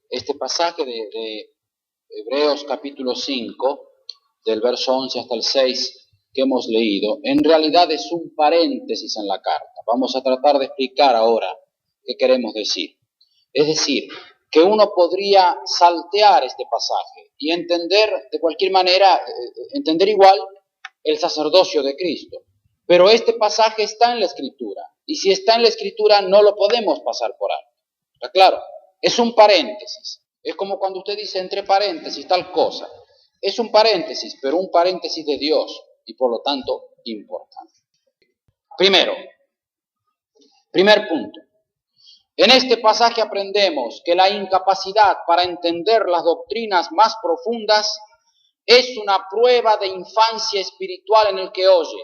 este pasaje de Hebreos capítulo 5, del verso 11 hasta el 6 que hemos leído, en realidad es un paréntesis en la carta. Vamos a tratar de explicar ahora qué queremos decir. Es decir, que uno podría saltear este pasaje y entender de cualquier manera, entender igual el sacerdocio de Cristo. Pero este pasaje está en la Escritura, y si está en la Escritura no lo podemos pasar por alto. ¿Está claro? Es un paréntesis. Es como cuando usted dice entre paréntesis tal cosa. Es un paréntesis, pero un paréntesis de Dios, y por lo tanto importante. Primer punto. En este pasaje aprendemos que la incapacidad para entender las doctrinas más profundas es una prueba de infancia espiritual en el que oye.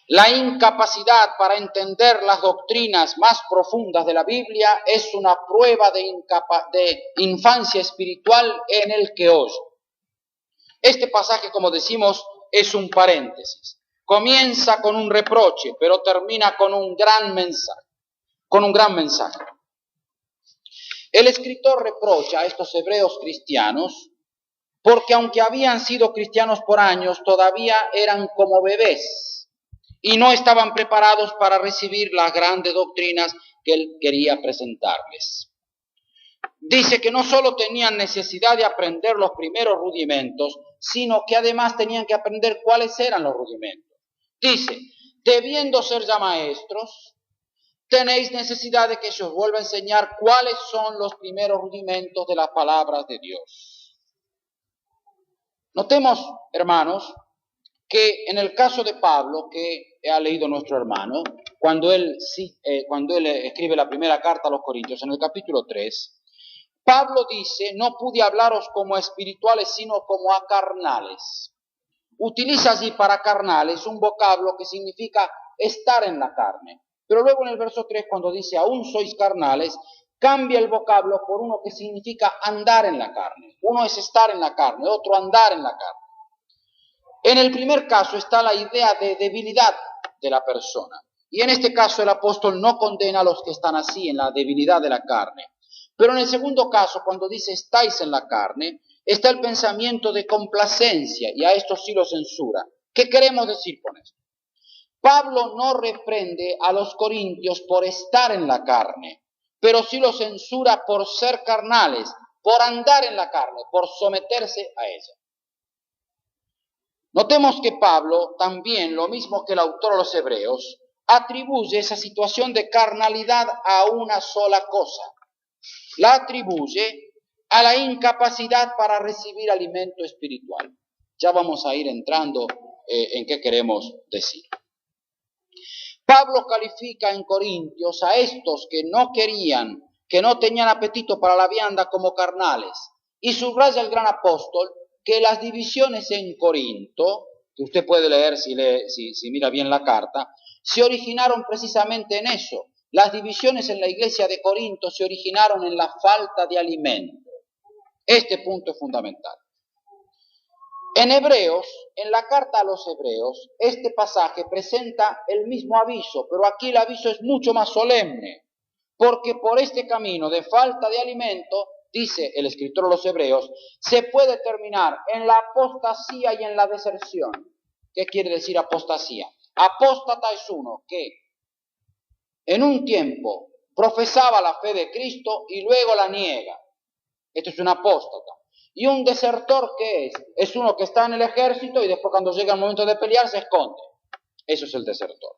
La incapacidad para entender las doctrinas más profundas de la Biblia es una prueba de infancia espiritual en el que oye. Este pasaje, como decimos, es un paréntesis. Comienza con un reproche, pero termina con un gran mensaje. El escritor reprocha a estos hebreos cristianos porque aunque habían sido cristianos por años, todavía eran como bebés y no estaban preparados para recibir las grandes doctrinas que él quería presentarles. Dice que no solo tenían necesidad de aprender los primeros rudimentos, sino que además tenían que aprender cuáles eran los rudimentos. Dice, debiendo ser ya maestros, tenéis necesidad de que se os vuelva a enseñar cuáles son los primeros rudimentos de las palabras de Dios. Notemos, hermanos, que en el caso de Pablo, que ha leído nuestro hermano, cuando él escribe la primera carta a los Corintios, en el capítulo 3, Pablo dice, no pude hablaros como a espirituales, sino como a carnales. Utiliza allí para carnales un vocablo que significa estar en la carne. Pero luego en el verso 3, cuando dice, aún sois carnales, cambia el vocablo por uno que significa andar en la carne. Uno es estar en la carne, otro andar en la carne. En el primer caso está la idea de debilidad de la persona. Y en este caso el apóstol no condena a los que están así, en la debilidad de la carne. Pero en el segundo caso, cuando dice estáis en la carne, está el pensamiento de complacencia, y a esto sí lo censura. ¿Qué queremos decir con esto? Pablo no reprende a los corintios por estar en la carne, pero sí lo censura por ser carnales, por andar en la carne, por someterse a ella. Notemos que Pablo, también lo mismo que el autor a los Hebreos, atribuye esa situación de carnalidad a una sola cosa. La atribuye a la incapacidad para recibir alimento espiritual. Ya vamos a ir entrando en qué queremos decir. Pablo califica en Corintios a estos que no querían, que no tenían apetito para la vianda como carnales. Y subraya el gran apóstol que las divisiones en Corinto, que usted puede leer si mira bien la carta, se originaron precisamente en eso. Las divisiones en la iglesia de Corinto se originaron en la falta de alimento. Este punto es fundamental. En Hebreos, en la carta a los Hebreos, este pasaje presenta el mismo aviso, pero aquí el aviso es mucho más solemne, porque por este camino de falta de alimento, dice el escritor de los Hebreos, se puede terminar en la apostasía y en la deserción. ¿Qué quiere decir apostasía? Apóstata es uno que en un tiempo profesaba la fe de Cristo y luego la niega. Esto es un apóstata. ¿Y un desertor qué es? Es uno que está en el ejército y después cuando llega el momento de pelear se esconde. Eso es el desertor.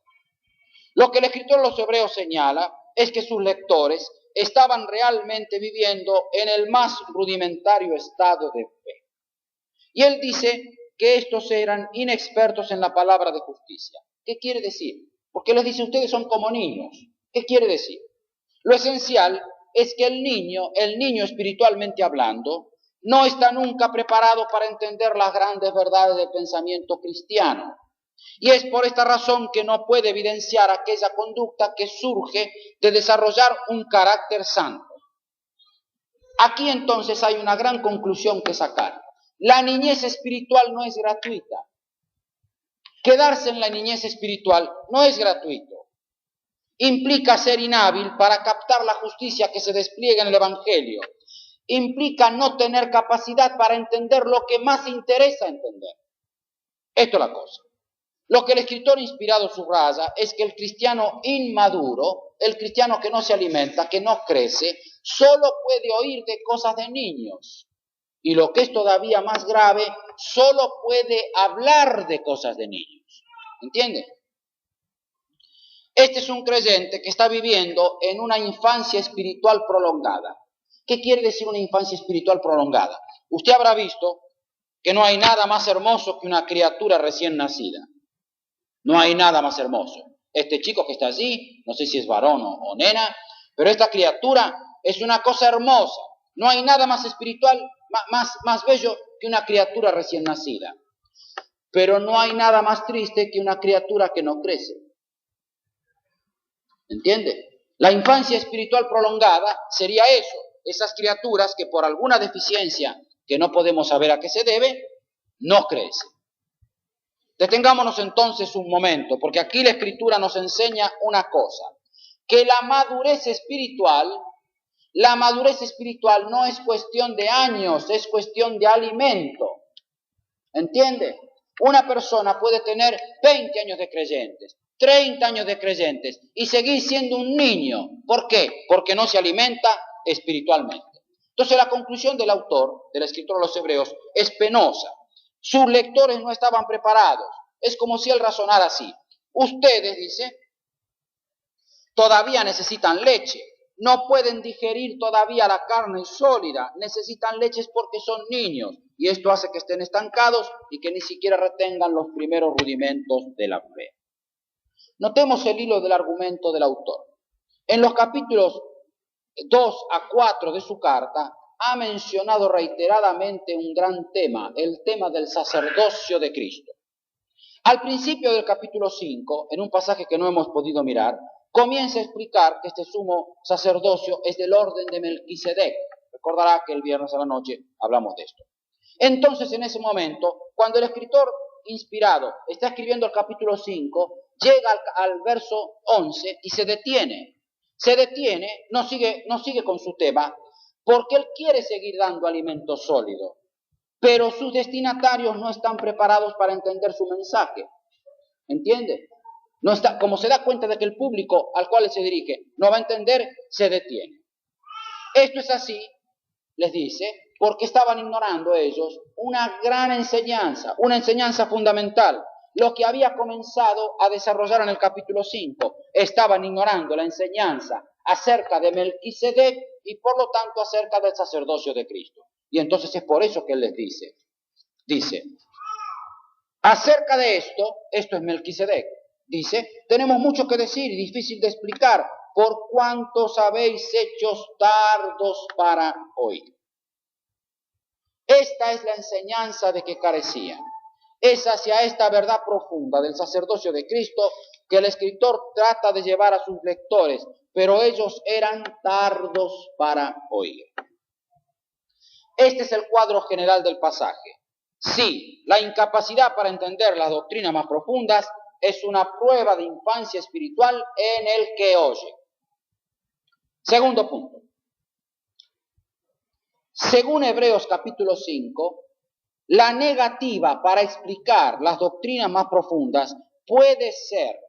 Lo que el escritor de los Hebreos señala es que sus lectores estaban realmente viviendo en el más rudimentario estado de fe. Y él dice que estos eran inexpertos en la palabra de justicia. ¿Qué quiere decir? Porque les dice, ustedes son como niños. ¿Qué quiere decir? Lo esencial es que el niño espiritualmente hablando, no está nunca preparado para entender las grandes verdades del pensamiento cristiano. Y es por esta razón que no puede evidenciar aquella conducta que surge de desarrollar un carácter santo. Aquí entonces hay una gran conclusión que sacar. La niñez espiritual no es gratuita. Quedarse en la niñez espiritual no es gratuito. implica ser inhábil para captar la justicia que se despliega en el Evangelio, implica no tener capacidad para entender lo que más interesa entender. Esto es la cosa. Lo que el escritor inspirado subraya es que el cristiano inmaduro, el cristiano que no se alimenta, que no crece, solo puede oír de cosas de niños. Y lo que es todavía más grave, solo puede hablar de cosas de niños. ¿Entiende? Este es un creyente que está viviendo en una infancia espiritual prolongada. ¿Qué quiere decir una infancia espiritual prolongada? Usted habrá visto que no hay nada más hermoso que una criatura recién nacida. No hay nada más hermoso. Este chico que está allí, no sé si es varón o nena, pero esta criatura es una cosa hermosa. No hay nada más espiritual, más bello que una criatura recién nacida. Pero no hay nada más triste que una criatura que no crece. ¿Entiende? La infancia espiritual prolongada sería eso. Esas criaturas que por alguna deficiencia que no podemos saber a qué se debe, no crecen. Detengámonos entonces un momento, porque aquí la Escritura nos enseña una cosa, que la madurez espiritual no es cuestión de años, es cuestión de alimento. ¿Entiende? Una persona puede tener 20 años de creyentes, 30 años de creyentes y seguir siendo un niño. ¿Por qué? Porque no se alimenta espiritualmente. Entonces la conclusión del autor, del escritor de los Hebreos, es penosa. Sus lectores no estaban preparados. Es como si él razonara así. Ustedes, dice, todavía necesitan leche. No pueden digerir todavía la carne sólida. Necesitan leches porque son niños. Y esto hace que estén estancados y que ni siquiera retengan los primeros rudimentos de la fe. Notemos el hilo del argumento del autor. En los capítulos 2 a 4 de su carta, ha mencionado reiteradamente un gran tema, el tema del sacerdocio de Cristo. Al principio del capítulo 5, en un pasaje que no hemos podido mirar, comienza a explicar que este sumo sacerdocio es del orden de Melquisedec. Recordará que el viernes a la noche hablamos de esto. Entonces, en ese momento, cuando el escritor inspirado está escribiendo el capítulo 5, llega al verso 11 y se detiene. No sigue con su tema, porque él quiere seguir dando alimento sólido, pero sus destinatarios no están preparados para entender su mensaje. ¿Entiende? Como se da cuenta de que el público al cual se dirige no va a entender, se detiene. Esto es así, les dice, porque estaban ignorando ellos una gran enseñanza, una enseñanza fundamental. Lo que había comenzado a desarrollar en el capítulo 5, estaban ignorando la enseñanza acerca de Melquisedec y por lo tanto acerca del sacerdocio de Cristo. Y entonces es por eso que él les dice, acerca de esto es Melquisedec, dice, tenemos mucho que decir y difícil de explicar, por cuanto habéis hechos tardos para oír. Esta es la enseñanza de que carecían. Es hacia esta verdad profunda del sacerdocio de Cristo que el escritor trata de llevar a sus lectores, pero ellos eran tardos para oír. Este es el cuadro general del pasaje. Sí, la incapacidad para entender las doctrinas más profundas es una prueba de infancia espiritual en el que oye. Segundo punto. Según Hebreos capítulo 5, la negativa para explicar las doctrinas más profundas puede ser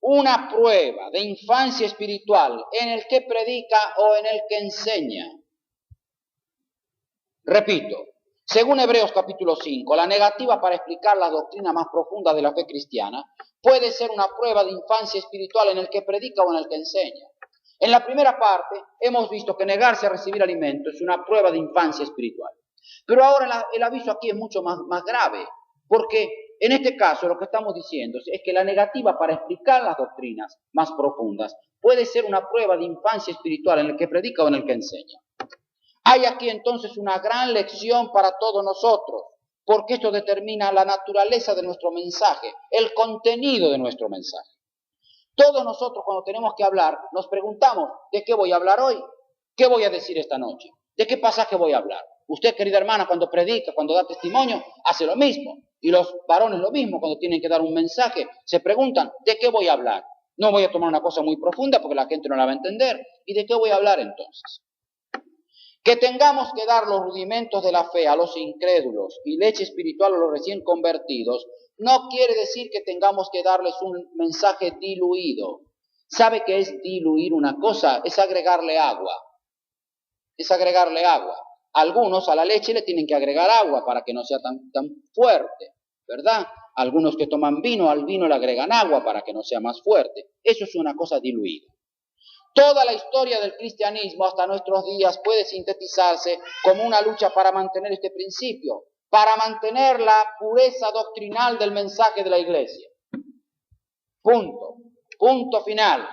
una prueba de infancia espiritual en el que predica o en el que enseña. Repito, según Hebreos capítulo 5, la negativa para explicar las doctrinas más profundas de la fe cristiana puede ser una prueba de infancia espiritual en el que predica o en el que enseña. En la primera parte hemos visto que negarse a recibir alimento es una prueba de infancia espiritual. Pero ahora el aviso aquí es mucho más grave, porque en este caso lo que estamos diciendo es que la negativa para explicar las doctrinas más profundas puede ser una prueba de infancia espiritual en el que predica o en el que enseña. Hay aquí entonces una gran lección para todos nosotros, porque esto determina la naturaleza de nuestro mensaje, el contenido de nuestro mensaje. Todos nosotros cuando tenemos que hablar nos preguntamos, ¿de qué voy a hablar hoy? ¿Qué voy a decir esta noche? ¿De qué pasaje voy a hablar? Usted, querida hermana, cuando predica, cuando da testimonio, hace lo mismo. Y los varones lo mismo, cuando tienen que dar un mensaje, se preguntan, ¿de qué voy a hablar? No voy a tomar una cosa muy profunda porque la gente no la va a entender. ¿Y de qué voy a hablar entonces? Que tengamos que dar los rudimentos de la fe a los incrédulos y leche espiritual a los recién convertidos, no quiere decir que tengamos que darles un mensaje diluido. ¿Sabe qué es diluir una cosa? Es agregarle agua. Es agregarle agua. Algunos a la leche le tienen que agregar agua para que no sea tan fuerte, ¿verdad? Algunos que toman vino, al vino le agregan agua para que no sea más fuerte. Eso es una cosa diluida. Toda la historia del cristianismo hasta nuestros días puede sintetizarse como una lucha para mantener este principio, para mantener la pureza doctrinal del mensaje de la iglesia. Punto. Punto final.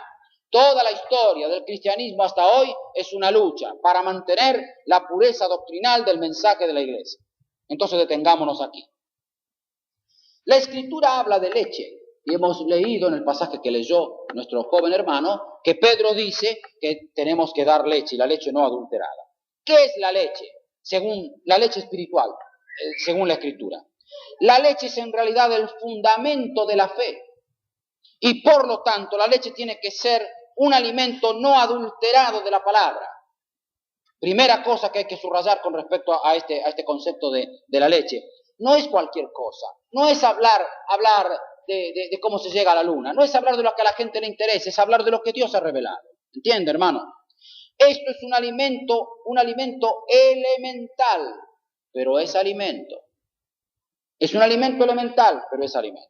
Toda la historia del cristianismo hasta hoy es una lucha para mantener la pureza doctrinal del mensaje de la iglesia. Entonces detengámonos aquí. La Escritura habla de leche. Y hemos leído en el pasaje que leyó nuestro joven hermano que Pedro dice que tenemos que dar leche y la leche no adulterada. ¿Qué es la leche? Según la leche espiritual, según la Escritura. La leche es en realidad el fundamento de la fe y por lo tanto la leche tiene que ser un alimento no adulterado de la palabra. Primera cosa que hay que subrayar con respecto a este concepto de la leche. No es cualquier cosa, no es hablar de cómo se llega a la luna. No es hablar de lo que a la gente le interesa, es hablar de lo que Dios ha revelado. ¿Entiende, hermano? Esto es un alimento elemental, pero es alimento. Es un alimento elemental, pero es alimento.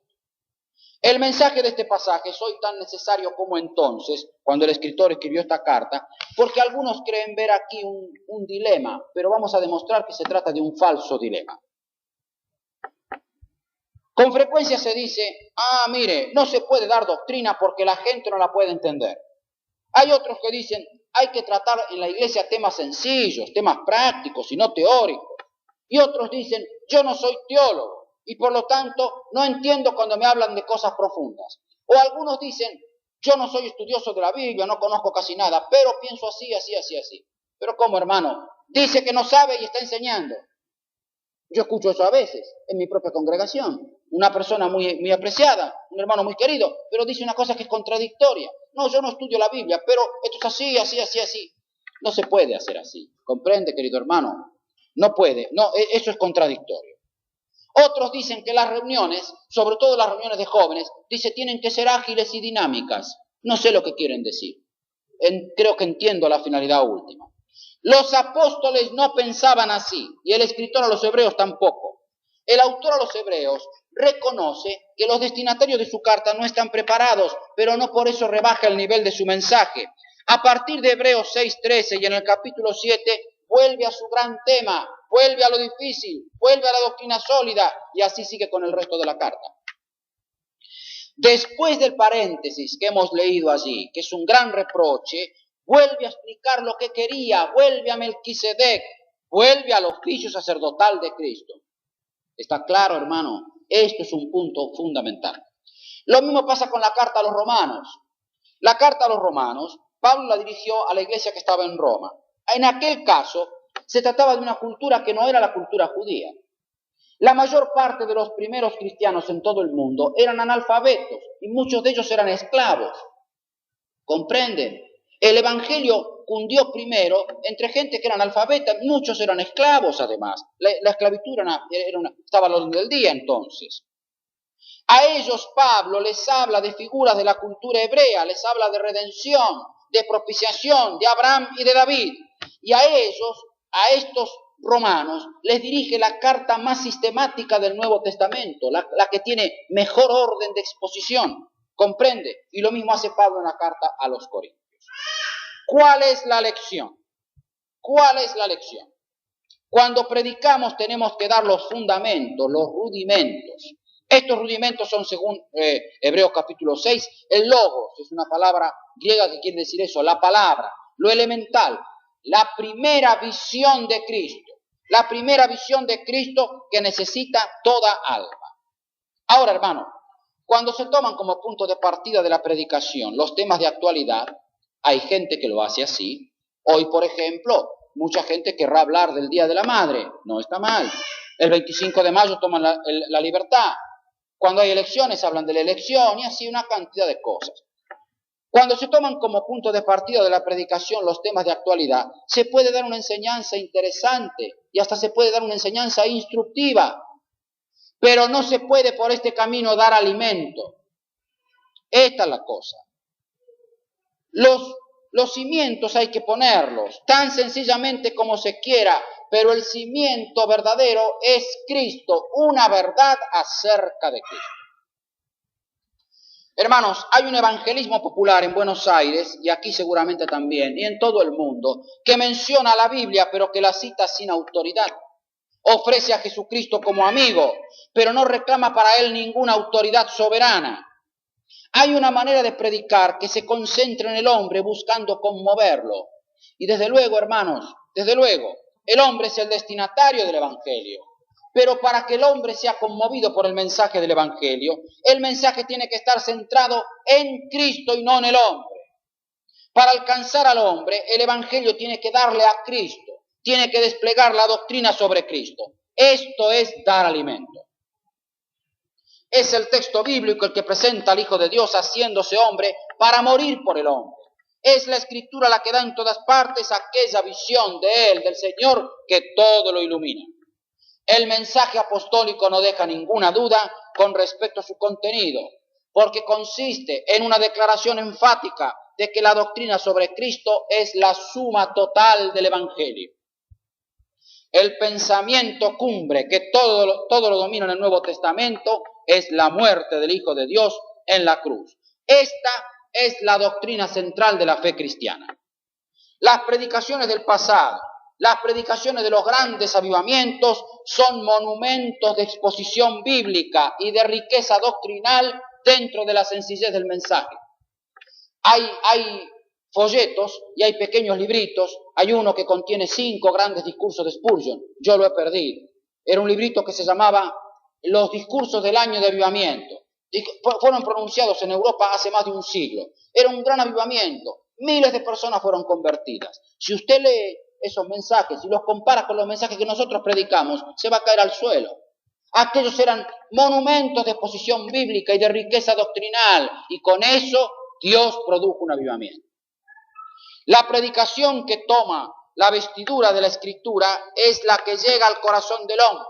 El mensaje de este pasaje es hoy tan necesario como entonces, cuando el escritor escribió esta carta, porque algunos creen ver aquí un dilema, pero vamos a demostrar que se trata de un falso dilema. Con frecuencia se dice, mire, no se puede dar doctrina porque la gente no la puede entender. Hay otros que dicen, hay que tratar en la iglesia temas sencillos, temas prácticos y no teóricos. Y otros dicen, yo no soy teólogo y por lo tanto no entiendo cuando me hablan de cosas profundas. O algunos dicen, yo no soy estudioso de la Biblia, no conozco casi nada, pero pienso así. Pero ¿cómo, hermano? Dice que no sabe y está enseñando. Yo escucho eso a veces en mi propia congregación. Una persona muy apreciada, un hermano muy querido, pero dice una cosa que es contradictoria. No, yo no estudio la Biblia, pero esto es así. No se puede hacer así. ¿Comprende, querido hermano? No puede. No, eso es contradictorio. Otros dicen que las reuniones, sobre todo las reuniones de jóvenes, tienen que ser ágiles y dinámicas. No sé lo que quieren decir. Creo que entiendo la finalidad última. Los apóstoles no pensaban así, y el escritor a los hebreos tampoco. El autor a los hebreos reconoce que los destinatarios de su carta no están preparados, pero no por eso rebaja el nivel de su mensaje. A partir de Hebreos 6:13 y en el capítulo 7, vuelve a su gran tema, vuelve a lo difícil, vuelve a la doctrina sólida, y así sigue con el resto de la carta. Después del paréntesis que hemos leído allí, que es un gran reproche, vuelve a explicar lo que quería, vuelve a Melquisedec, vuelve al oficio sacerdotal de Cristo. ¿Está claro, hermano? Esto es un punto fundamental. Lo mismo pasa con la carta a los romanos. La carta a los romanos, Pablo la dirigió a la iglesia que estaba en Roma. En aquel caso, se trataba de una cultura que no era la cultura judía. La mayor parte de los primeros cristianos en todo el mundo eran analfabetos y muchos de ellos eran esclavos. ¿Comprenden? El evangelio cundió primero entre gente que era analfabeta, muchos eran esclavos además. La esclavitud estaba a la orden del día entonces. A ellos Pablo les habla de figuras de la cultura hebrea, les habla de redención, de propiciación, de Abraham y de David. Y a estos romanos, les dirige la carta más sistemática del Nuevo Testamento, la que tiene mejor orden de exposición, ¿comprende? Y lo mismo hace Pablo en la carta a los Corintios. ¿Cuál es la lección? ¿Cuál es la lección? Cuando predicamos tenemos que dar los fundamentos, los rudimentos. Estos rudimentos son, según Hebreos capítulo 6, el logos, es una palabra griega que quiere decir eso, la palabra, lo elemental, la primera visión de Cristo, la primera visión de Cristo que necesita toda alma. Ahora, hermano, cuando se toman como punto de partida de la predicación los temas de actualidad, hay gente que lo hace así. Hoy, por ejemplo, mucha gente querrá hablar del Día de la Madre, no está mal. El 25 de mayo toman la libertad. Cuando hay elecciones hablan de la elección y así una cantidad de cosas. Cuando se toman como punto de partida de la predicación los temas de actualidad, se puede dar una enseñanza interesante y hasta se puede dar una enseñanza instructiva, pero no se puede por este camino dar alimento. Esta es la cosa. Los cimientos hay que ponerlos tan sencillamente como se quiera, pero el cimiento verdadero es Cristo, una verdad acerca de Cristo. Hermanos, hay un evangelismo popular en Buenos Aires, y aquí seguramente también, y en todo el mundo, que menciona la Biblia, pero que la cita sin autoridad. Ofrece a Jesucristo como amigo, pero no reclama para él ninguna autoridad soberana. Hay una manera de predicar que se concentra en el hombre buscando conmoverlo. Y desde luego, hermanos, desde luego, el hombre es el destinatario del Evangelio. Pero para que el hombre sea conmovido por el mensaje del Evangelio, el mensaje tiene que estar centrado en Cristo y no en el hombre. Para alcanzar al hombre, el Evangelio tiene que darle a Cristo, tiene que desplegar la doctrina sobre Cristo. Esto es dar alimento. Es el texto bíblico el que presenta al Hijo de Dios haciéndose hombre para morir por el hombre. Es la Escritura la que da en todas partes aquella visión de Él, del Señor, que todo lo ilumina. El mensaje apostólico no deja ninguna duda con respecto a su contenido, porque consiste en una declaración enfática de que la doctrina sobre Cristo es la suma total del Evangelio. El pensamiento cumbre que todo lo domina en el Nuevo Testamento es la muerte del Hijo de Dios en la cruz. Esta es la doctrina central de la fe cristiana. Las predicaciones del pasado, las predicaciones de los grandes avivamientos son monumentos de exposición bíblica y de riqueza doctrinal dentro de la sencillez del mensaje. Hay folletos y hay pequeños libritos. Hay uno que contiene 5 grandes discursos de Spurgeon. Yo lo he perdido. Era un librito que se llamaba Los discursos del año de avivamiento. Y fueron pronunciados en Europa hace más de un siglo. Era un gran avivamiento. Miles de personas fueron convertidas. Si usted lee esos mensajes y los compara con los mensajes que nosotros predicamos, se va a caer al suelo. Aquellos eran monumentos de exposición bíblica y de riqueza doctrinal, y con eso Dios produjo un avivamiento. La predicación que toma la vestidura de la Escritura es la que llega al corazón del hombre.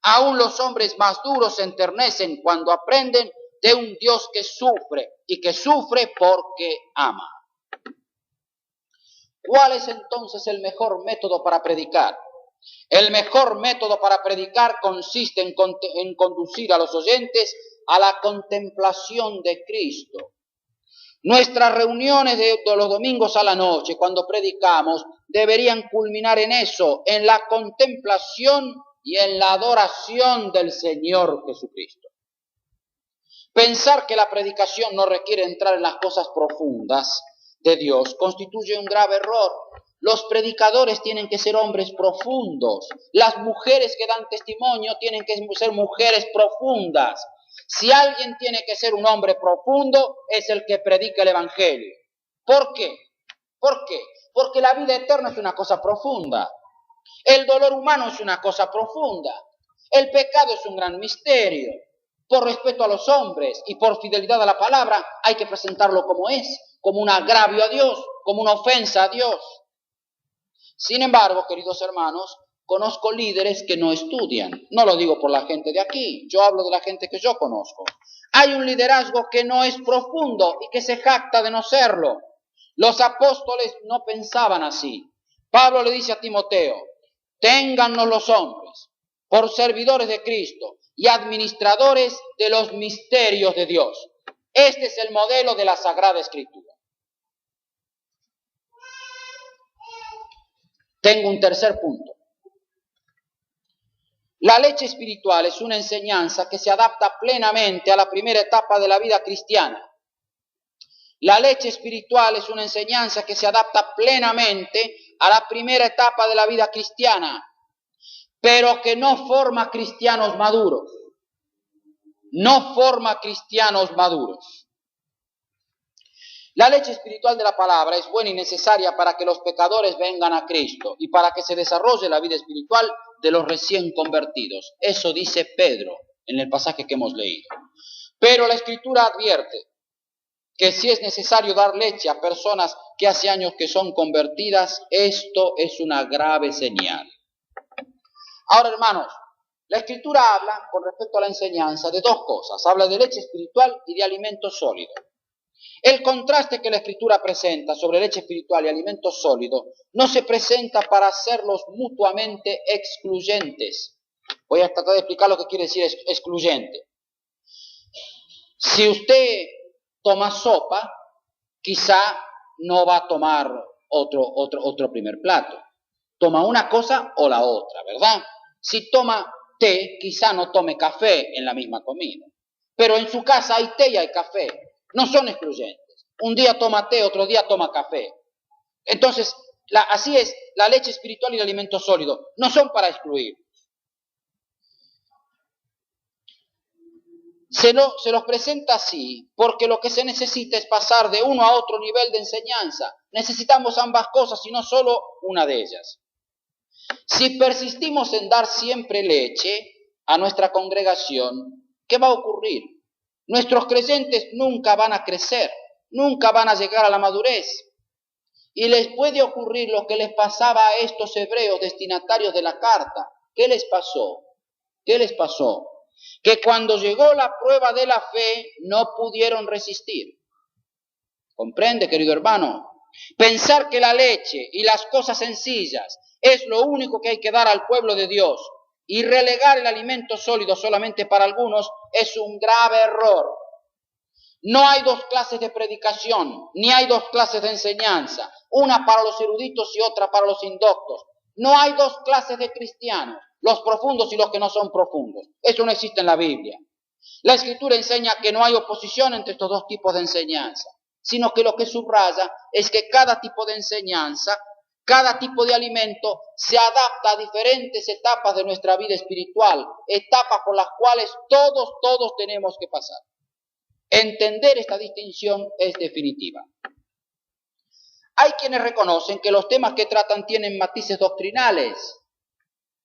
Aún los hombres más duros se enternecen cuando aprenden de un Dios que sufre, y que sufre porque ama. ¿Cuál es entonces el mejor método para predicar? El mejor método para predicar consiste en conducir a los oyentes a la contemplación de Cristo. Nuestras reuniones de los domingos a la noche, cuando predicamos, deberían culminar en eso, en la contemplación y en la adoración del Señor Jesucristo. Pensar que la predicación no requiere entrar en las cosas profundas de Dios constituye un grave error. Los predicadores tienen que ser hombres profundos. Las mujeres que dan testimonio tienen que ser mujeres profundas. Si alguien tiene que ser un hombre profundo, es el que predica el Evangelio. ¿Por qué? ¿Por qué? Porque la vida eterna es una cosa profunda. El dolor humano es una cosa profunda. El pecado es un gran misterio. Por respeto a los hombres y por fidelidad a la palabra, hay que presentarlo como es, como un agravio a Dios, como una ofensa a Dios. Sin embargo, queridos hermanos, conozco líderes que no estudian. No lo digo por la gente de aquí, yo hablo de la gente que yo conozco. Hay un liderazgo que no es profundo y que se jacta de no serlo. Los apóstoles no pensaban así. Pablo le dice a Timoteo: téngannos los hombres por servidores de Cristo y administradores de los misterios de Dios. Este es el modelo de la Sagrada Escritura. Tengo un tercer punto. La leche espiritual es una enseñanza que se adapta plenamente a la primera etapa de la vida cristiana. La leche espiritual es una enseñanza que se adapta plenamente a la primera etapa de la vida cristiana, pero que no forma cristianos maduros. No forma cristianos maduros. La leche espiritual de la palabra es buena y necesaria para que los pecadores vengan a Cristo y para que se desarrolle la vida espiritual de los recién convertidos. Eso dice Pedro en el pasaje que hemos leído. Pero la Escritura advierte que si es necesario dar leche a personas que hace años que son convertidas, esto es una grave señal. Ahora, hermanos, la Escritura habla, con respecto a la enseñanza, de dos cosas. Habla de leche espiritual y de alimento sólido. El contraste que la Escritura presenta sobre leche espiritual y alimento sólido no se presenta para hacerlos mutuamente excluyentes. Voy a tratar de explicar lo que quiere decir excluyente. Si usted toma sopa, quizá no va a tomar otro primer plato. Toma una cosa o la otra, ¿verdad? Si toma té, quizá no tome café en la misma comida. Pero en su casa hay té y hay café. No son excluyentes. Un día toma té, otro día toma café. Entonces, así es, la leche espiritual y el alimento sólido no son para excluir. Se los presenta así porque lo que se necesita es pasar de uno a otro nivel de enseñanza. Necesitamos ambas cosas y no solo una de ellas. Si persistimos en dar siempre leche a nuestra congregación, ¿qué va a ocurrir? Nuestros creyentes nunca van a crecer, nunca van a llegar a la madurez. Y les puede ocurrir lo que les pasaba a estos hebreos destinatarios de la carta. ¿Qué les pasó? ¿Qué les pasó? Que cuando llegó la prueba de la fe, no pudieron resistir. ¿Comprende, querido hermano? Pensar que la leche y las cosas sencillas es lo único que hay que dar al pueblo de Dios y relegar el alimento sólido solamente para algunos es un grave error. No hay dos clases de predicación, ni hay dos clases de enseñanza, una para los eruditos y otra para los indoctos. No hay dos clases de cristianos, los profundos y los que no son profundos. Eso no existe en la Biblia. La Escritura enseña que no hay oposición entre estos dos tipos de enseñanza, sino que lo que subraya es que cada tipo de enseñanza, cada tipo de alimento se adapta a diferentes etapas de nuestra vida espiritual, etapas por las cuales todos tenemos que pasar. Entender esta distinción es definitiva. Hay quienes reconocen que los temas que tratan tienen matices doctrinales,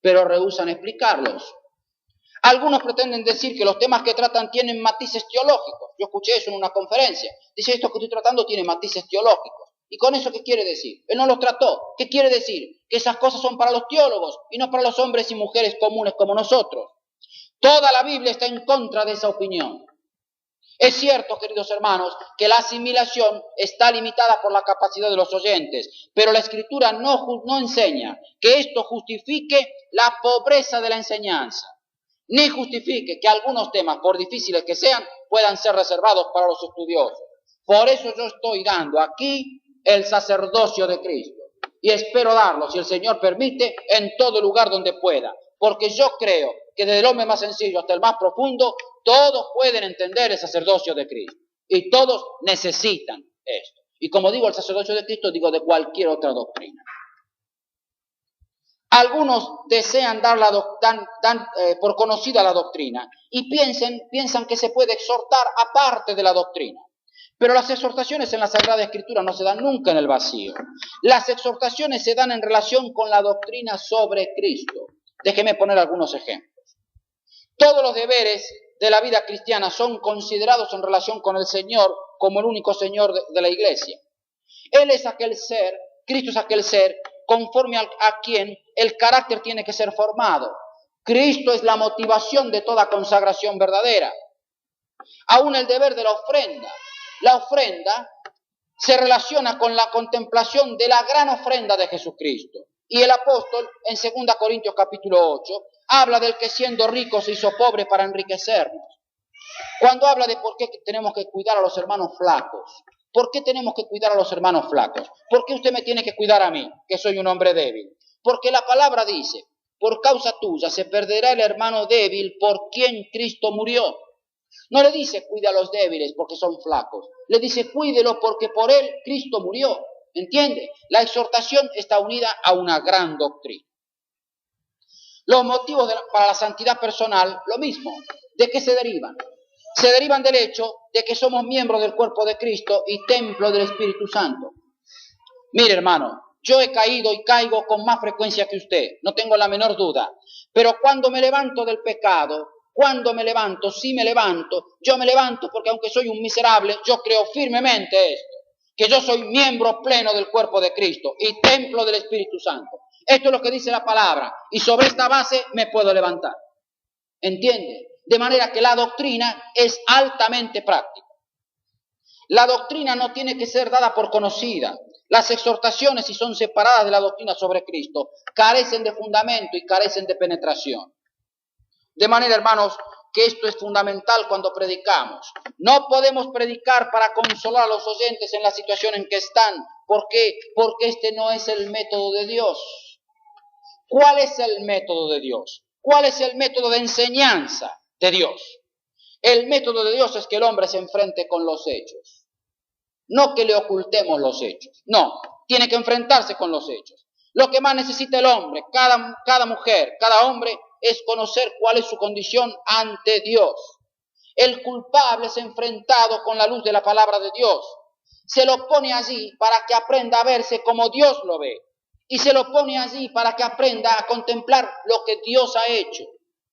pero rehúsan explicarlos. Algunos pretenden decir que los temas que tratan tienen matices teológicos. Yo escuché eso en una conferencia. Dice, esto que estoy tratando tiene matices teológicos. ¿Y con eso qué quiere decir? Él no los trató. ¿Qué quiere decir? Que esas cosas son para los teólogos y no para los hombres y mujeres comunes como nosotros. Toda la Biblia está en contra de esa opinión. Es cierto, queridos hermanos, que la asimilación está limitada por la capacidad de los oyentes, pero la Escritura no enseña que esto justifique la pobreza de la enseñanza, ni justifique que algunos temas, por difíciles que sean, puedan ser reservados para los estudiosos. Por eso yo estoy dando aquí el sacerdocio de Cristo, y espero darlo, si el Señor permite, en todo lugar donde pueda, porque yo creo que desde el hombre más sencillo hasta el más profundo, todos pueden entender el sacerdocio de Cristo. Y todos necesitan esto. Y como digo el sacerdocio de Cristo, digo de cualquier otra doctrina. Algunos desean dar por conocida la doctrina y piensan que se puede exhortar aparte de la doctrina. Pero las exhortaciones en la Sagrada Escritura no se dan nunca en el vacío. Las exhortaciones se dan en relación con la doctrina sobre Cristo. Déjeme poner algunos ejemplos. Todos los deberes de la vida cristiana son considerados en relación con el Señor como el único Señor de la Iglesia. Él es aquel ser, Cristo es aquel ser, conforme a quien el carácter tiene que ser formado. Cristo es la motivación de toda consagración verdadera. Aún el deber de la ofrenda. La ofrenda se relaciona con la contemplación de la gran ofrenda de Jesucristo. Y el apóstol, en 2 Corintios capítulo 8, habla del que siendo rico se hizo pobre para enriquecernos. Cuando habla de por qué tenemos que cuidar a los hermanos flacos. ¿Por qué tenemos que cuidar a los hermanos flacos? ¿Por qué usted me tiene que cuidar a mí, que soy un hombre débil? Porque la palabra dice, por causa tuya se perderá el hermano débil por quien Cristo murió. No le dice cuida a los débiles porque son flacos. Le dice cuídelo porque por él Cristo murió. ¿Entiende? La exhortación está unida a una gran doctrina. Los motivos para la santidad personal, lo mismo. ¿De qué se derivan? Se derivan del hecho de que somos miembros del cuerpo de Cristo y templo del Espíritu Santo. Mire, hermano, yo he caído y caigo con más frecuencia que usted, no tengo la menor duda. Pero cuando me levanto del pecado, ¿Cuándo me levanto? Si me levanto, yo me levanto porque aunque soy un miserable, yo creo firmemente esto, que yo soy miembro pleno del cuerpo de Cristo y templo del Espíritu Santo. Esto es lo que dice la palabra y sobre esta base me puedo levantar. ¿Entiende? De manera que la doctrina es altamente práctica. La doctrina no tiene que ser dada por conocida. Las exhortaciones, si son separadas de la doctrina sobre Cristo, carecen de fundamento y carecen de penetración. De manera, hermanos, que esto es fundamental cuando predicamos. No podemos predicar para consolar a los oyentes en la situación en que están. ¿Por qué? Porque este no es el método de Dios. ¿Cuál es el método de Dios? ¿Cuál es el método de enseñanza de Dios? El método de Dios es que el hombre se enfrente con los hechos. No que le ocultemos los hechos. No, tiene que enfrentarse con los hechos. Lo que más necesita el hombre, cada mujer, cada hombre, es conocer cuál es su condición ante Dios. El culpable es enfrentado con la luz de la palabra de Dios. Se lo pone allí para que aprenda a verse como Dios lo ve. Y se lo pone allí para que aprenda a contemplar lo que Dios ha hecho.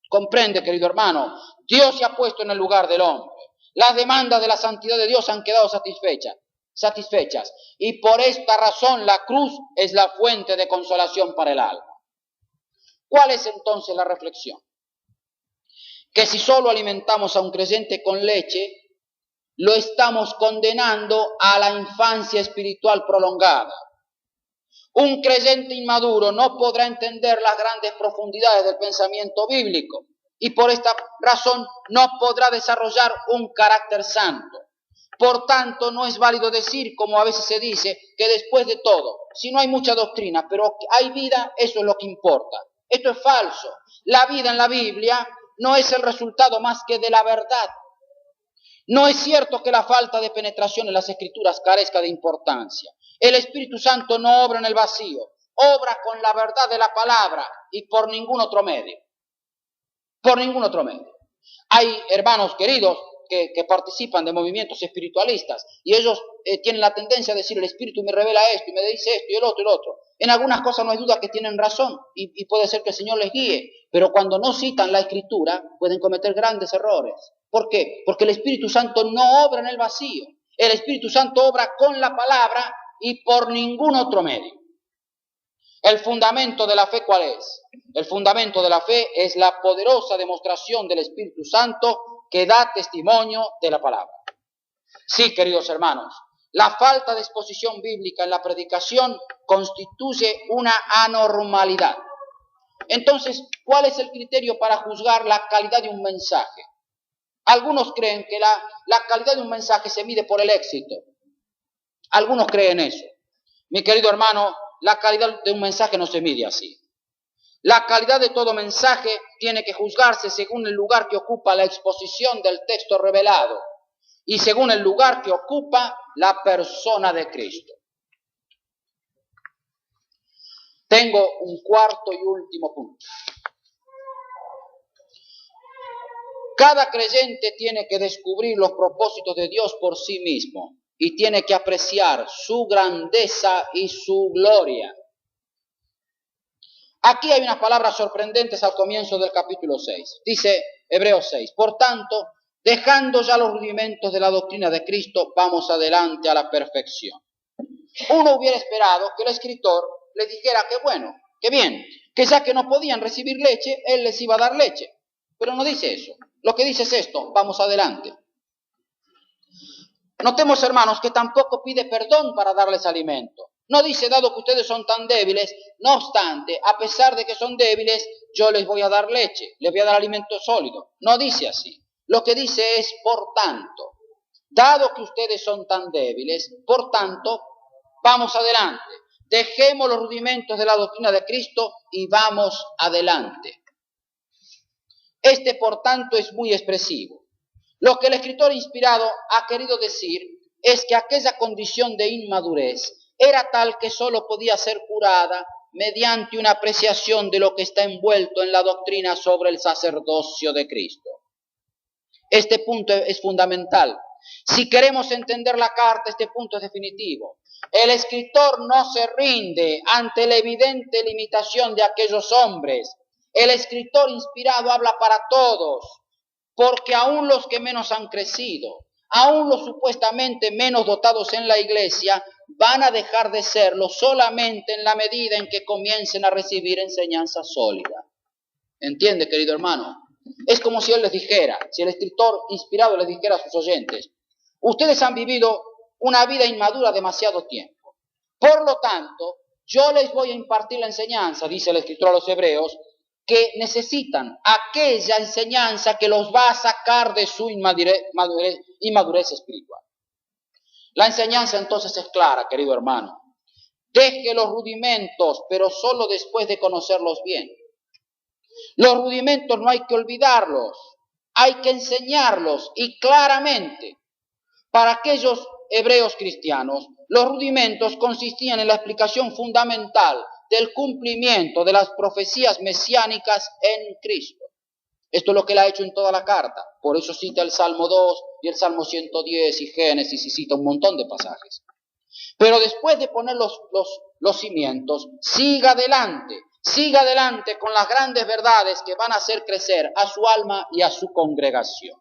Comprende, querido hermano, Dios se ha puesto en el lugar del hombre. Las demandas de la santidad de Dios han quedado satisfechas. Y por esta razón la cruz es la fuente de consolación para el alma. ¿Cuál es entonces la reflexión? Que si solo alimentamos a un creyente con leche, lo estamos condenando a la infancia espiritual prolongada. Un creyente inmaduro no podrá entender las grandes profundidades del pensamiento bíblico y por esta razón no podrá desarrollar un carácter santo. Por tanto, no es válido decir, como a veces se dice, que después de todo, si no hay mucha doctrina, pero hay vida, eso es lo que importa. Esto es falso. La vida en la Biblia no es el resultado más que de la verdad. No es cierto que la falta de penetración en las Escrituras carezca de importancia. El Espíritu Santo no obra en el vacío, obra con la verdad de la palabra y por ningún otro medio. Por ningún otro medio. Hay hermanos queridos que participan de movimientos espiritualistas y ellos tienen la tendencia a decir: el Espíritu me revela esto y me dice esto y el otro. En algunas cosas no hay duda que tienen razón y puede ser que el Señor les guíe, pero cuando no citan la Escritura pueden cometer grandes errores. ¿Por qué? Porque el Espíritu Santo no obra en el vacío. El Espíritu Santo obra con la palabra y por ningún otro medio. ¿El fundamento de la fe cuál es? El fundamento de la fe es la poderosa demostración del Espíritu Santo que da testimonio de la palabra. Sí, queridos hermanos, la falta de exposición bíblica en la predicación constituye una anormalidad. Entonces, ¿cuál es el criterio para juzgar la calidad de un mensaje? Algunos creen que la calidad de un mensaje se mide por el éxito. Algunos creen eso. Mi querido hermano, la calidad de un mensaje no se mide así. La calidad de todo mensaje tiene que juzgarse según el lugar que ocupa la exposición del texto revelado y según el lugar que ocupa la persona de Cristo. Tengo un cuarto y último punto. Cada creyente tiene que descubrir los propósitos de Dios por sí mismo y tiene que apreciar su grandeza y su gloria. Aquí hay unas palabras sorprendentes al comienzo del capítulo 6. Dice Hebreos 6, por tanto, dejando ya los rudimentos de la doctrina de Cristo, vamos adelante a la perfección. Uno hubiera esperado que el escritor les dijera que bueno, que bien, que ya que no podían recibir leche, él les iba a dar leche. Pero no dice eso. Lo que dice es esto: vamos adelante. Notemos, hermanos, que tampoco pide perdón para darles alimento. No dice: dado que ustedes son tan débiles, no obstante, a pesar de que son débiles, yo les voy a dar leche, les voy a dar alimento sólido. No dice así. Lo que dice es: por tanto, dado que ustedes son tan débiles, por tanto, vamos adelante. Dejemos los rudimentos de la doctrina de Cristo y vamos adelante. Este, por tanto, es muy expresivo. Lo que el escritor inspirado ha querido decir es que aquella condición de inmadurez era tal que solo podía ser curada mediante una apreciación de lo que está envuelto en la doctrina sobre el sacerdocio de Cristo. Este punto es fundamental. Si queremos entender la carta, este punto es definitivo. El escritor no se rinde ante la evidente limitación de aquellos hombres. El escritor inspirado habla para todos. porque aún los que menos han crecido, aún los supuestamente menos dotados en la iglesia, van a dejar de serlo solamente en la medida en que comiencen a recibir enseñanza sólida. ¿Entiende, querido hermano? Es como si él les dijera, si el escritor inspirado les dijera a sus oyentes: ustedes han vivido una vida inmadura demasiado tiempo. Por lo tanto, yo les voy a impartir la enseñanza, dice el escritor a los hebreos, que necesitan aquella enseñanza que los va a sacar de su inmadurez espiritual. La enseñanza entonces es clara, querido hermano. Deje los rudimentos, pero solo después de conocerlos bien. Los rudimentos no hay que olvidarlos, hay que enseñarlos y claramente. Para aquellos hebreos cristianos, los rudimentos consistían en la explicación fundamental del cumplimiento de las profecías mesiánicas en Cristo. Esto es lo que él ha hecho en toda la carta. Por eso cita el Salmo 2 y el Salmo 110 y Génesis, y cita un montón de pasajes. Pero después de poner los cimientos, siga adelante con las grandes verdades que van a hacer crecer a su alma y a su congregación.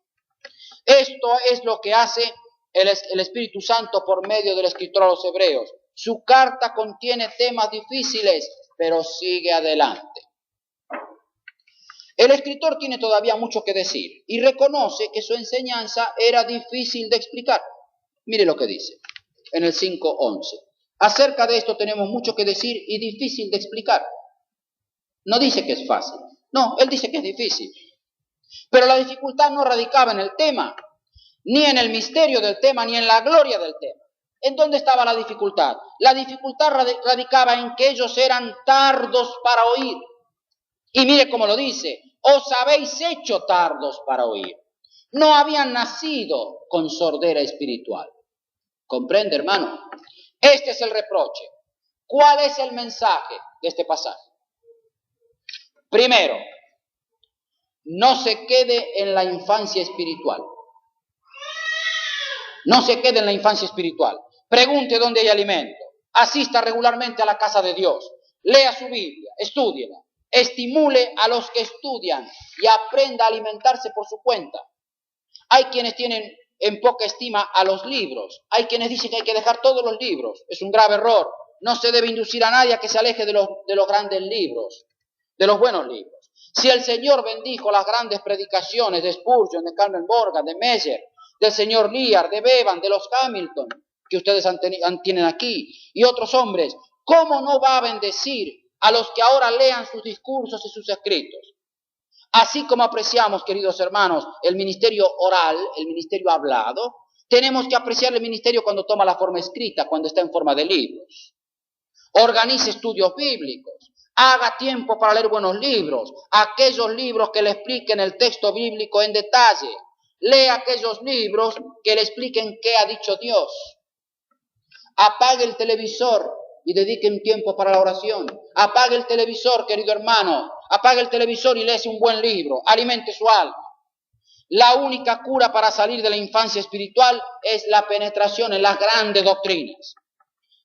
Esto es lo que hace el Espíritu Santo por medio del escritor a los hebreos. Su carta contiene temas difíciles, pero sigue adelante. El escritor tiene todavía mucho que decir y reconoce que su enseñanza era difícil de explicar. Mire lo que dice en el 5:11. Acerca de esto tenemos mucho que decir y difícil de explicar. No dice que es fácil, no, él dice que es difícil. Pero la dificultad no radicaba en el tema, ni en el misterio del tema, ni en la gloria del tema. ¿En dónde estaba la dificultad? La dificultad radicaba en que ellos eran tardos para oír. Y mire cómo lo dice: os habéis hecho tardos para oír. No habían nacido con sordera espiritual. ¿Comprende, hermano? Este es el reproche. ¿Cuál es el mensaje de este pasaje? Primero, no se quede en la infancia espiritual. No se quede en la infancia espiritual. Pregunte dónde hay alimento. Asista regularmente a la casa de Dios. Lea su Biblia, estúdiela. Estimule a los que estudian y aprenda a alimentarse por su cuenta. Hay quienes tienen en poca estima a los libros. Hay quienes dicen que hay que dejar todos los libros. Es un grave error. No se debe inducir a nadie a que se aleje de los grandes libros, de los buenos libros. Si el Señor bendijo las grandes predicaciones de Spurgeon, de Carmen Morgan, de Meyer, del señor Lear, de Bevan, de los Hamilton, que ustedes tienen aquí, y otros hombres, ¿cómo no va a bendecir a los que ahora lean sus discursos y sus escritos? Así como apreciamos, queridos hermanos, el ministerio oral, el ministerio hablado, tenemos que apreciar el ministerio cuando toma la forma escrita, cuando está en forma de libros. Organice estudios bíblicos, haga tiempo para leer buenos libros, aquellos libros que le expliquen el texto bíblico en detalle. Lea aquellos libros que le expliquen qué ha dicho Dios. Apague el televisor y dedique un tiempo para la oración. Apague el televisor, querido hermano. Apague el televisor y léese un buen libro. Alimente su alma. La única cura para salir de la infancia espiritual es la penetración en las grandes doctrinas.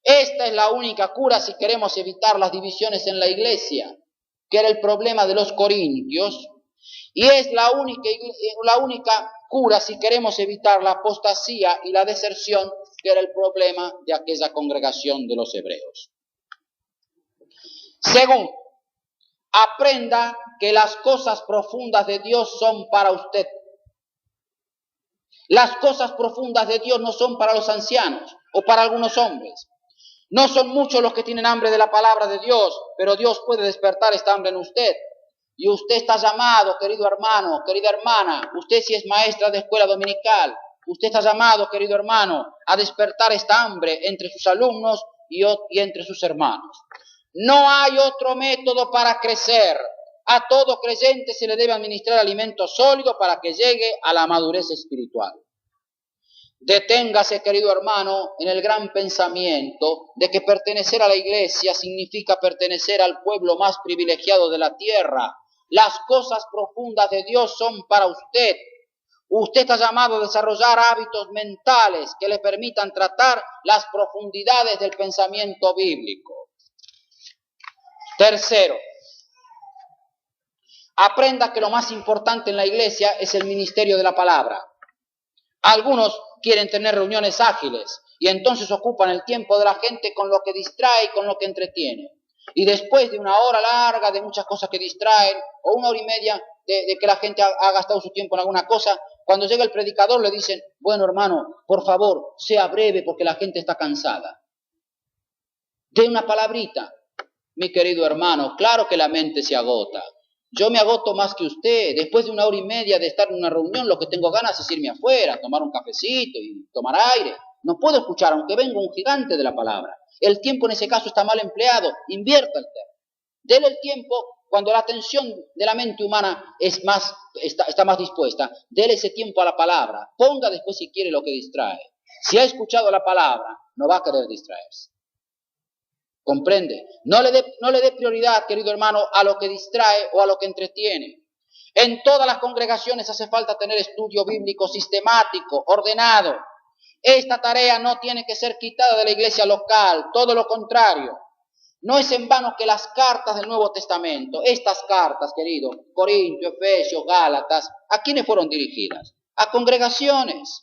Esta es la única cura si queremos evitar las divisiones en la iglesia, que era el problema de los corintios, y es la única cura si queremos evitar la apostasía y la deserción, que era el problema de aquella congregación de los hebreos. Segundo, aprenda que las cosas profundas de Dios son para usted. Las cosas profundas de Dios no son para los ancianos o para algunos hombres. No son muchos los que tienen hambre de la palabra de Dios, pero Dios puede despertar esta hambre en usted. Y usted está llamado, querido hermano, querida hermana, usted si es maestra de escuela dominical, usted está llamado, querido hermano, a despertar esta hambre entre sus alumnos y entre sus hermanos. No hay otro método para crecer. A todo creyente se le debe administrar alimento sólido para que llegue a la madurez espiritual. Deténgase, querido hermano, en el gran pensamiento de que pertenecer a la iglesia significa pertenecer al pueblo más privilegiado de la tierra. Las cosas profundas de Dios son para usted. Usted está llamado a desarrollar hábitos mentales que le permitan tratar las profundidades del pensamiento bíblico. Tercero, Aprenda que lo más importante en la iglesia es el ministerio de la palabra. Algunos quieren tener reuniones ágiles y entonces ocupan el tiempo de la gente con lo que distrae y con lo que entretiene. Y después de una hora larga de muchas cosas que distraen, o una hora y media de que la gente ha gastado su tiempo en alguna cosa, cuando llega el predicador le dicen, bueno hermano, por favor, sea breve porque la gente está cansada. De una palabrita, mi querido hermano, claro que la mente se agota. Yo me agoto más que usted. Después de una hora y media de estar en una reunión, lo que tengo ganas es irme afuera, tomar un cafecito y tomar aire. No puedo escuchar, aunque venga un gigante de la palabra. El tiempo en ese caso está mal empleado. Invierta el tiempo. Dele el tiempo cuando la atención de la mente humana está más dispuesta. Dele ese tiempo a la palabra. Ponga después si quiere lo que distrae. Si ha escuchado la palabra, no va a querer distraerse. ¿Comprende? No le dé prioridad, querido hermano, a lo que distrae o a lo que entretiene. En todas las congregaciones hace falta tener estudio bíblico sistemático, ordenado. Esta tarea no tiene que ser quitada de la iglesia local, todo lo contrario. No es en vano que las cartas del Nuevo Testamento, estas cartas, querido, Corintios, Efesios, Gálatas, ¿a quiénes fueron dirigidas? A congregaciones,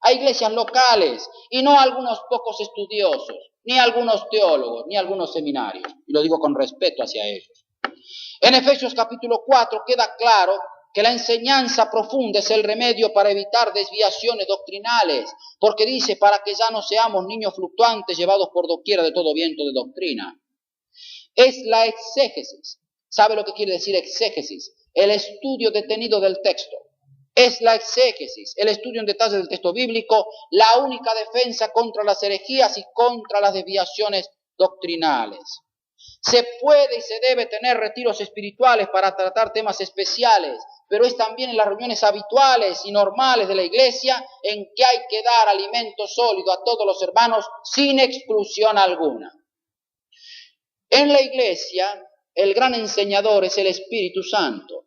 a iglesias locales, y no a algunos pocos estudiosos, ni a algunos teólogos, ni a algunos seminarios. Y lo digo con respeto hacia ellos. En Efesios capítulo 4 queda claro que la enseñanza profunda es el remedio para evitar desviaciones doctrinales, porque dice, para que ya no seamos niños fluctuantes llevados por doquiera de todo viento de doctrina. Es la exégesis. ¿Sabe lo que quiere decir exégesis? El estudio detenido del texto. Es la exégesis, el estudio en detalle del texto bíblico, la única defensa contra las herejías y contra las desviaciones doctrinales. Se puede y se debe tener retiros espirituales para tratar temas especiales, pero es también en las reuniones habituales y normales de la iglesia en que hay que dar alimento sólido a todos los hermanos sin exclusión alguna. En la iglesia, el gran enseñador es el Espíritu Santo.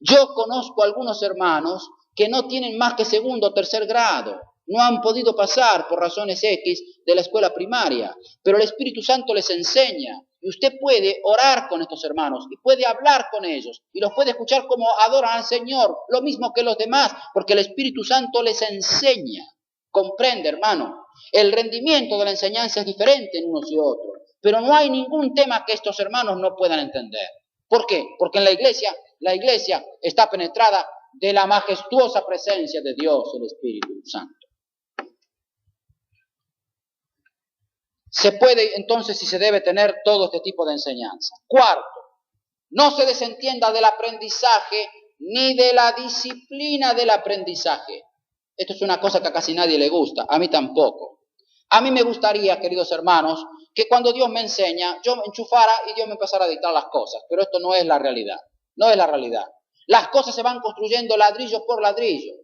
Yo conozco algunos hermanos que no tienen más que segundo o tercer grado, no han podido pasar por razones X de la escuela primaria, pero el Espíritu Santo les enseña. Y usted puede orar con estos hermanos y puede hablar con ellos y los puede escuchar como adoran al Señor, lo mismo que los demás, porque el Espíritu Santo les enseña. Comprende, hermano, el rendimiento de la enseñanza es diferente en unos y otros, pero no hay ningún tema que estos hermanos no puedan entender. ¿Por qué? Porque en la iglesia está penetrada de la majestuosa presencia de Dios, el Espíritu Santo. Se puede entonces y se debe tener todo este tipo de enseñanza. Cuarto, no se desentienda del aprendizaje ni de la disciplina del aprendizaje. Esto es una cosa que a casi nadie le gusta, a mí tampoco. A mí me gustaría, queridos hermanos, que cuando Dios me enseña, yo me enchufara y Dios me empezara a dictar las cosas, pero esto no es la realidad, no es la realidad. Las cosas se van construyendo ladrillo por ladrillo.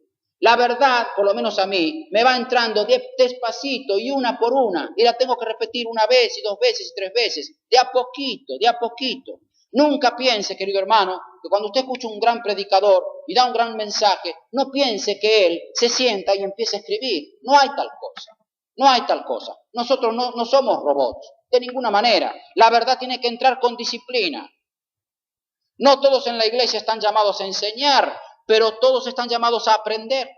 La verdad, por lo menos a mí, me va entrando despacito y una por una, y la tengo que repetir una vez y dos veces y tres veces, de a poquito, de a poquito. Nunca piense, querido hermano, que cuando usted escucha un gran predicador y da un gran mensaje, no piense que él se sienta y empieza a escribir. No hay tal cosa, no hay tal cosa. Nosotros no somos robots, de ninguna manera. La verdad tiene que entrar con disciplina. No todos en la iglesia están llamados a enseñar, pero todos están llamados a aprender.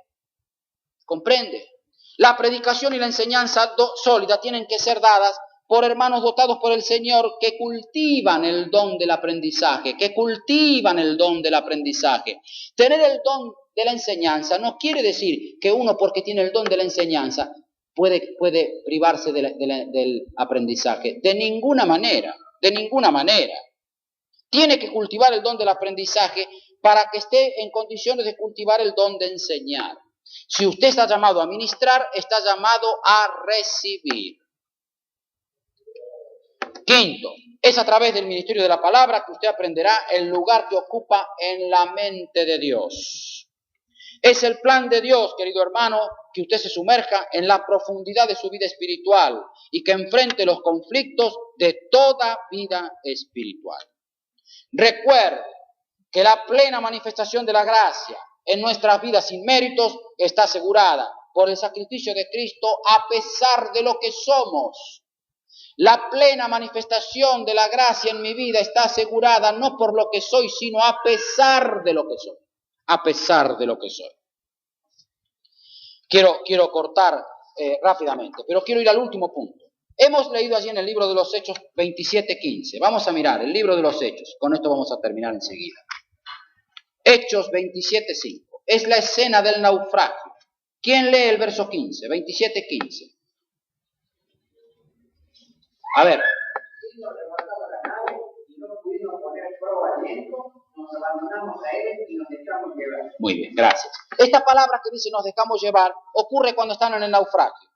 ¿Comprende? La predicación y la enseñanza sólida tienen que ser dadas por hermanos dotados por el Señor que cultivan el don del aprendizaje, Tener el don de la enseñanza no quiere decir que uno, porque tiene el don de la enseñanza, puede privarse del aprendizaje. De ninguna manera. Tiene que cultivar el don del aprendizaje para que esté en condiciones de cultivar el don de enseñar. Si usted está llamado a ministrar, está llamado a recibir. Quinto, es a través del ministerio de la palabra que usted aprenderá el lugar que ocupa en la mente de Dios. Es el plan de Dios, querido hermano, que usted se sumerja en la profundidad de su vida espiritual y que enfrente los conflictos de toda vida espiritual. Recuerde que la plena manifestación de la gracia en nuestras vidas sin méritos está asegurada por el sacrificio de Cristo a pesar de lo que somos. La plena manifestación de la gracia en mi vida está asegurada no por lo que soy, sino a pesar de lo que soy. A pesar de lo que soy. Quiero cortar rápidamente, pero quiero ir al último punto. Hemos leído allí en el libro de los Hechos 27:15. Vamos a mirar el libro de los Hechos. Con esto vamos a terminar enseguida. Hechos 27:5. Es la escena del naufragio. ¿Quién lee el verso 15? 27:15. A ver. Muy bien, gracias. Esta palabra que dice nos dejamos llevar ocurre cuando están en el naufragio.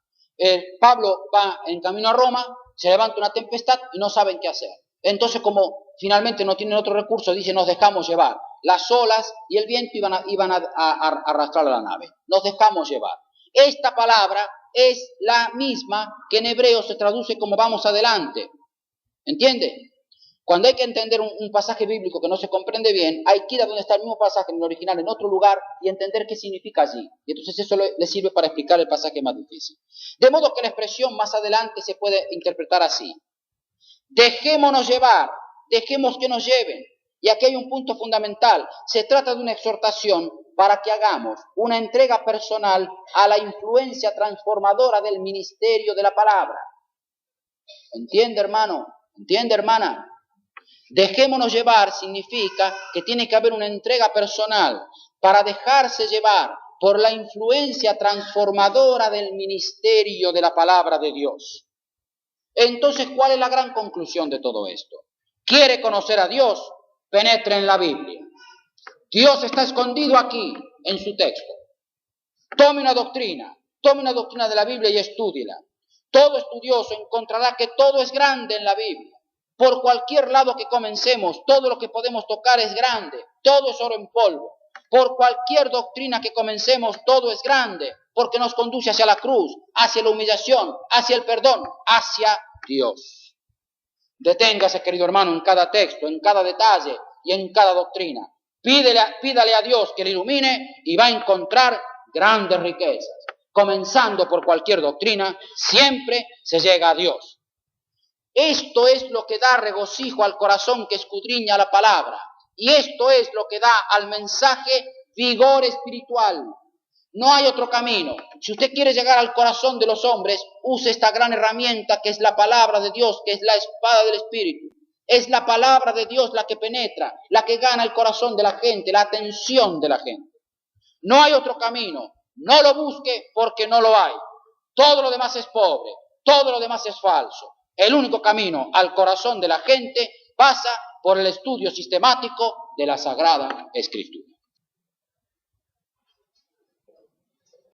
Pablo va en camino a Roma, se levanta una tempestad y no saben qué hacer. Entonces, como finalmente no tienen otro recurso, dice nos dejamos llevar. Las olas y el viento iban a arrastrar a la nave. Nos dejamos llevar. Esta palabra es la misma que en hebreo se traduce como vamos adelante. ¿Entiende? Cuando hay que entender un pasaje bíblico que no se comprende bien, hay que ir a donde está el mismo pasaje en el original, en otro lugar, y entender qué significa allí. Y entonces eso le sirve para explicar el pasaje más difícil. De modo que la expresión más adelante se puede interpretar así. Dejémonos llevar, dejemos que nos lleven. Y aquí hay un punto fundamental. Se trata de una exhortación para que hagamos una entrega personal a la influencia transformadora del ministerio de la palabra. ¿Entiende, hermano? ¿Entiende, hermana? Dejémonos llevar significa que tiene que haber una entrega personal para dejarse llevar por la influencia transformadora del ministerio de la palabra de Dios. Entonces, ¿cuál es la gran conclusión de todo esto? ¿Quiere conocer a Dios? Penetre en la Biblia. Dios está escondido aquí, en su texto. Tome una doctrina de la Biblia y estúdiela. Todo estudioso encontrará que todo es grande en la Biblia. Por cualquier lado que comencemos, todo lo que podemos tocar es grande, todo es oro en polvo. Por cualquier doctrina que comencemos, todo es grande, porque nos conduce hacia la cruz, hacia la humillación, hacia el perdón, hacia Dios. Deténgase, querido hermano, en cada texto, en cada detalle y en cada doctrina. Pídale a Dios que le ilumine y va a encontrar grandes riquezas. Comenzando por cualquier doctrina, siempre se llega a Dios. Esto es lo que da regocijo al corazón que escudriña la palabra. Y esto es lo que da al mensaje vigor espiritual. No hay otro camino. Si usted quiere llegar al corazón de los hombres, use esta gran herramienta que es la palabra de Dios, que es la espada del Espíritu. Es la palabra de Dios la que penetra, la que gana el corazón de la gente, la atención de la gente. No hay otro camino. No lo busque porque no lo hay. Todo lo demás es pobre, todo lo demás es falso. El único camino al corazón de la gente pasa por el estudio sistemático de la Sagrada Escritura.